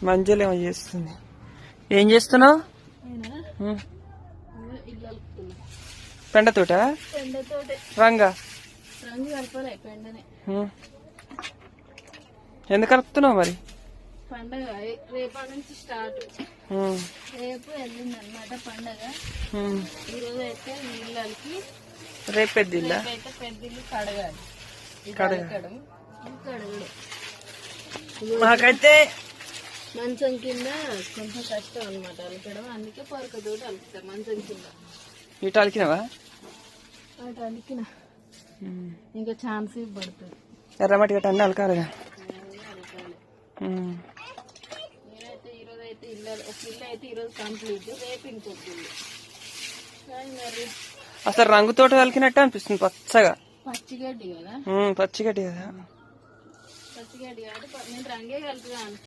మంజులు ఏమో చేస్తుంది. ఏం చేస్తున్నావు? పెండతోట రంగా ఎందుకు కలుపుతున్నావు మరి? పండగ రేపటి నుంచి స్టార్ట్. రేపు వెళ్ళింది అనమాట పండగ. ఈరోజు అయితే ఇళ్ళకి రేపు పెద్దిల్లా అయితే పెద్దిల్లు కడగాలి. కడగడం కడగడం మాకైతే మంచం కింద కొంచెం కష్టం అనమాట అలకడం. అందుకే పొరకతోటి అలుకుతారు మంచం కింద. ఇటు అలికినవా? అటు అలికిన ఇంకా ఛాన్స్ పడుతుంది. ఎర్రమట్టి గట్ట అన్నీ అలకాలిగా. నేనైతే ఈరోజు అయితే ఒక ఇల్లు అయితే ఈరోజు కంప్లీట్. రేపు ఇంకొక ఇల్లు. మరి అసలు రంగుతోటి అలికినట్టు అనిపిస్తుంది. పచ్చగా పచ్చిగడ్డి కదా. పచ్చిగడ్డి కదా. పచ్చిగడ్డి కాబట్టి నేను రంగే కలుపుతాను.